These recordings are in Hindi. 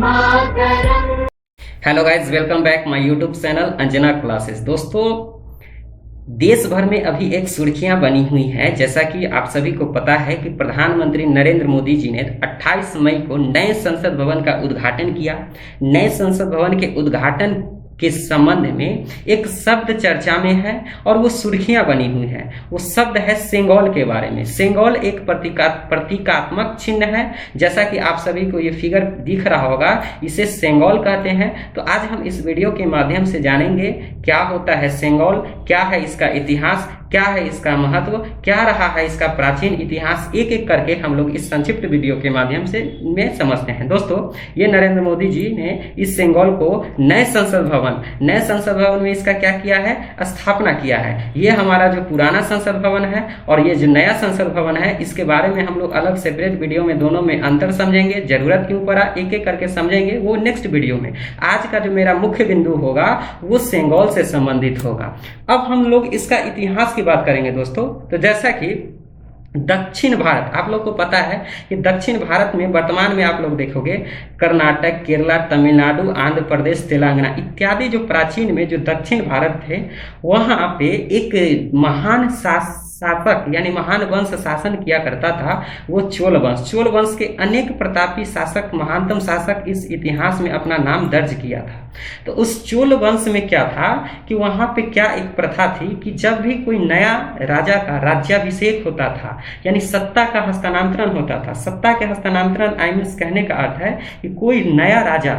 Mataram. Hello guys, welcome back my YouTube channel Anjana classes. दोस्तों, देश भर में अभी एक सुर्खियां बनी हुई हैं। जैसा कि आप सभी को पता है कि प्रधानमंत्री नरेंद्र मोदी जी ने 28 मई को नए संसद भवन का उद्घाटन किया। नए संसद भवन के उद्घाटन के संबंध में एक शब्द चर्चा में है और वो सुर्खियां बनी हुई हैं। वो शब्द है सेंगोल के बारे में। सेंगोल एक प्रतीकात्मक चिन्ह है। जैसा कि आप सभी को ये फिगर दिख रहा होगा, इसे सेंगोल कहते हैं। तो आज हम इस वीडियो के माध्यम से जानेंगे क्या होता है सेंगोल, क्या है इसका इतिहास, क्या है इसका महत्व, क्या रहा है इसका प्राचीन इतिहास। एक एक करके हम लोग इस संक्षिप्त वीडियो के माध्यम से समझते हैं। दोस्तों, ये नरेंद्र मोदी जी ने इस सेंगोल को नए संसद भवन में इसका क्या किया है, स्थापना किया है। ये हमारा जो पुराना संसद भवन है और ये जो नया संसद भवन है, इसके बारे में हम लोग अलग सेपरेट वीडियो में दोनों में अंतर समझेंगे। जरूरत क्यों पड़ा, एक एक करके समझेंगे, वो नेक्स्ट वीडियो में। आज का जो मेरा मुख्य बिंदु होगा वो सेंगोल से संबंधित होगा। अब हम लोग इसका इतिहास की बात करेंगे दोस्तों। तो जैसा कि दक्षिण भारत, आप लोग को पता है कि दक्षिण भारत में वर्तमान में आप लोग देखोगे कर्नाटक, केरला, तमिलनाडु, आंध्र प्रदेश, तेलंगाना इत्यादि जो प्राचीन में जो दक्षिण भारत थे, वहां पे एक महान शासक यानी महान वंश शासन किया करता था, वो चोल वंश। चोल वंश के अनेक प्रतापी शासक, महानतम शासक इस इतिहास में अपना नाम दर्ज किया था। तो उस चोल वंश में क्या था कि वहां पे क्या एक प्रथा थी कि जब भी कोई नया राजा का राज्याभिषेक होता था, यानी सत्ता का हस्तांतरण होता था। सत्ता के हस्तांतरण आई मीन्स कहने का अर्थ है कि कोई नया राजा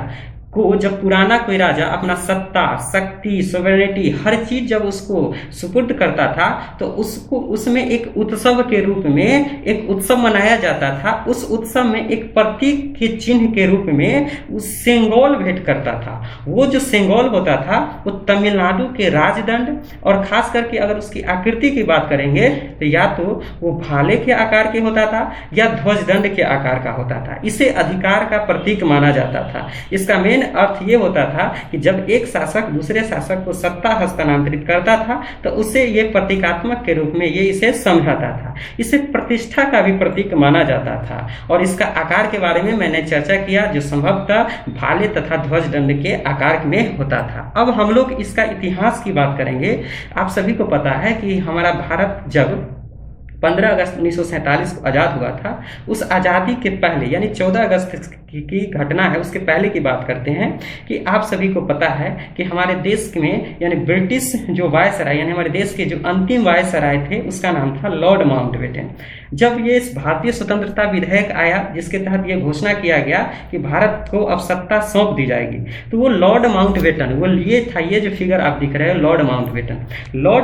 को, जब पुराना कोई राजा अपना सत्ता, शक्ति, सोवरेनिटी हर चीज जब उसको सुपुर्द करता था, तो उसको उसमें एक उत्सव के रूप में एक उत्सव मनाया जाता था। उस उत्सव में एक प्रतीक के चिन्ह के रूप में उस सेंगोल भेंट करता था। वो जो सेंगोल होता था वो तमिलनाडु के राजदंड और खास करके अगर उसकी आकृति की बात करेंगे तो या तो वो भाले के आकार के होता था या ध्वजदंड के आकार का होता था। इसे अधिकार का प्रतीक माना जाता था। इसका मेन अर्थ ये होता था कि जब एक शासक दूसरे शासक को सत्ता हस्तांतरित करता था तो उसे ये प्रतीकात्मक के रूप में ये इसे समझाता था। इसे प्रतिष्ठा का भी प्रतीक माना जाता था। और इसका आकार के बारे में मैंने चर्चा किया, जो संभवतः भाले तथा ध्वजदंड के आकार में होता था। अब हम लोग इसका इतिहास की बात करेंगे। आप सभी को पता है कि हमारा भारत जब 15 अगस्त 1947 को आज़ाद हुआ था, उस आज़ादी के पहले यानी 14 अगस्त की घटना है, उसके पहले की बात करते हैं कि आप सभी को पता है कि हमारे देश में यानी ब्रिटिश जो वायसराय यानी हमारे देश के जो अंतिम वायसराय थे, उसका नाम था लॉर्ड माउंटबेटन। जब ये भारतीय स्वतंत्रता विधेयक आया जिसके तहत ये घोषणा किया गया कि भारत को अब सत्ता सौंप दी जाएगी, तो वो लॉर्ड माउंटबेटन, वो ये था, ये जो फिगर आप दिख रहे हैं लॉर्ड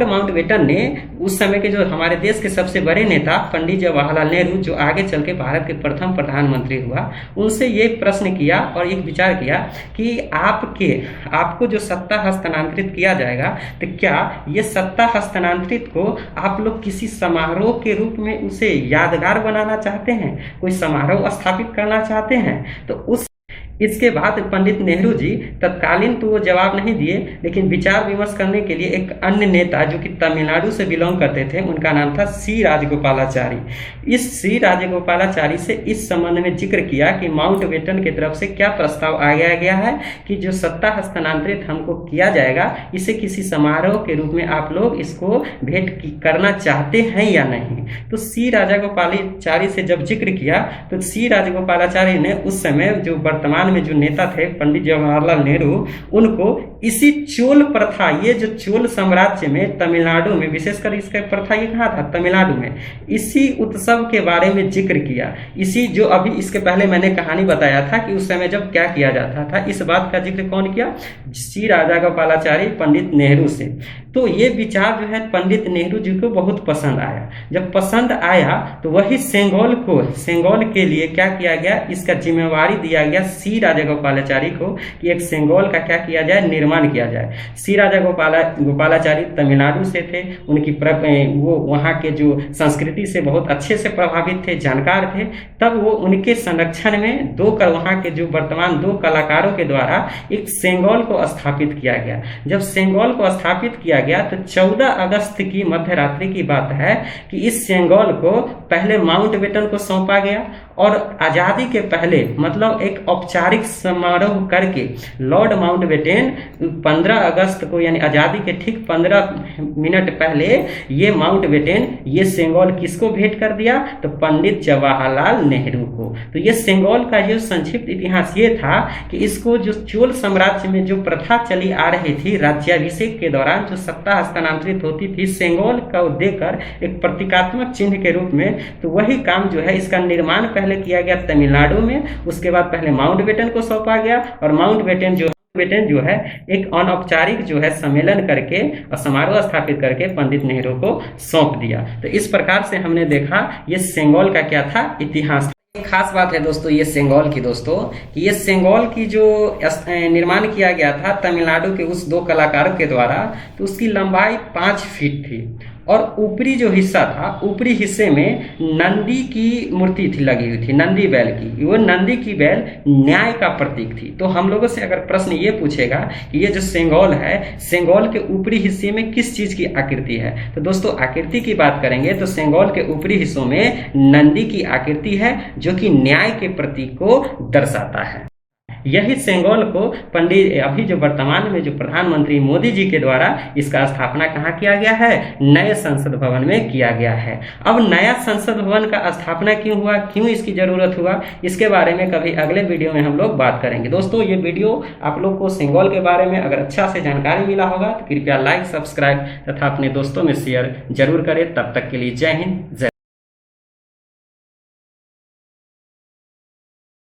माउंटबेटन ने उस समय के जो हमारे देश के सबसे बड़े नेता पंडित जवाहरलाल नेहरू, जो आगे चल के भारत के प्रथम प्रधानमंत्री हुआ, उनसे ये प्रश्न किया और एक विचार किया कि आपको जो सत्ता हस्तांतरित किया जाएगा, तो क्या ये सत्ता हस्तांतरित को आप लोग किसी समारोह के रूप में उसे यादगार बनाना चाहते हैं, कोई समारोह स्थापित करना चाहते हैं? तो इसके बाद पंडित नेहरू जी तत्कालीन तो वो जवाब नहीं दिए, लेकिन विचार विमर्श करने के लिए एक अन्य नेता जो कि तमिलनाडु से बिलोंग करते थे, उनका नाम था सी राजगोपालाचारी। इस सी राजगोपालाचारी से इस संबंध में जिक्र किया कि माउंटबेटन की तरफ से क्या प्रस्ताव आया गया है कि जो सत्ता हस्तांतरित हमको किया जाएगा, इसे किसी समारोह के रूप में आप लोग इसको भेंट करना चाहते हैं या नहीं। तो सी राजगोपालाचारी से जब जिक्र किया तो सी राजगोपालाचारी ने उस समय जो वर्तमान में जो नेता थे पंडित जवाहरलाल नेहरू, उनको इसी चोल प्रथा, ये जो चोल साम्राज्य में तमिलनाडु में विशेषकर इसका प्रथा ये कहाँ था, तमिलनाडु में, इसी उत्सव के बारे में जिक्र किया। इसी जो अभी इसके पहले मैंने कहानी बताया था कि उस समय जब क्या किया जाता था, इस बात का जिक्र कौन किया, श्री राजगोपालाचारी पंडित नेहरू से। तो ये विचार जो है पंडित नेहरू जी को बहुत पसंद आया। जब पसंद आया तो वही सेंगोल के लिए क्या किया गया, इसका जिम्मेवारी दिया गया सी राजगोपालाचारी को कि एक सेंगोल का क्या किया जाए, निर्माण किया जाए। सी राजगोपालाचारी तमिलनाडु से थे, उनकी वो वहाँ के जो संस्कृति से बहुत अच्छे से प्रभावित थे, जानकार थे। तब वो उनके संरक्षण में वहाँ के जो वर्तमान 2 कलाकारों के द्वारा एक सेंगोल को स्थापित किया गया। जब सेंगोल को स्थापित किया गया तो 14 अगस्त की मध्य रात्रि की बात है कि इस सेंगोल को पहले माउंटबेटन को सौंपा गया और आज़ादी के पहले मतलब एक औपचारिक समारोह करके लॉर्ड माउंटबेटन 15 अगस्त को यानी आज़ादी के ठीक 15 मिनट पहले ये माउंटबेटन ये सेंगोल किसको भेंट कर दिया, तो पंडित जवाहरलाल नेहरू को। तो ये सेंगोल का जो संक्षिप्त इतिहास ये था कि इसको जो चोल साम्राज्य में जो प्रथा चली आ रही थी राज्याभिषेक के दौरान जो सत्ता हस्तांतरित होती थी, सेंगोल को देकर एक प्रतीकात्मक चिन्ह के रूप में, तो वही काम जो है इसका निर्माण पहले किया गया तमिलनाडु में, उसके बाद पहले माउंटबेटन को सौंपा गया और माउंटबेटन जो है एक अनौपचारिक जो है सम्मेलन करके और समारोह स्थापित करके पंडित नेहरू को सौंप दिया। तो इस प्रकार से हमने देखा ये सेंगोल का क्या था, इतिहास। एक खास बात है दोस्तों ये सेंगोल की दोस्तों कि ये सेंगोल की जो निर्माण किया गया था तमिलनाडु के उस 2 कलाकारों के द्वारा, तो उसकी लंबाई 5 फीट थी और ऊपरी जो हिस्सा था, ऊपरी हिस्से में नंदी की मूर्ति थी लगी हुई थी, नंदी बैल की। वो नंदी की बैल न्याय का प्रतीक थी। तो हम लोगों से अगर प्रश्न ये पूछेगा कि ये जो सेंगोल है, सेंगोल के ऊपरी हिस्से में किस चीज की आकृति है, तो दोस्तों आकृति की बात करेंगे तो सेंगोल के ऊपरी हिस्सों में नंदी की आकृति है जो कि न्याय के प्रतीक को दर्शाता है। यही सेंगोल को पंडित अभी जो वर्तमान में जो प्रधानमंत्री मोदी जी के द्वारा इसका स्थापना कहाँ किया गया है, नए संसद भवन में किया गया है। अब नया संसद भवन का स्थापना क्यों हुआ, क्यों इसकी जरूरत हुआ, इसके बारे में कभी अगले वीडियो में हम लोग बात करेंगे। दोस्तों ये वीडियो आप लोग को सेंगोल के बारे में अगर अच्छा से जानकारी मिला होगा तो कृपया लाइक, सब्सक्राइब तथा अपने दोस्तों में शेयर जरूर करें। तब तक के लिए जय हिंद, जय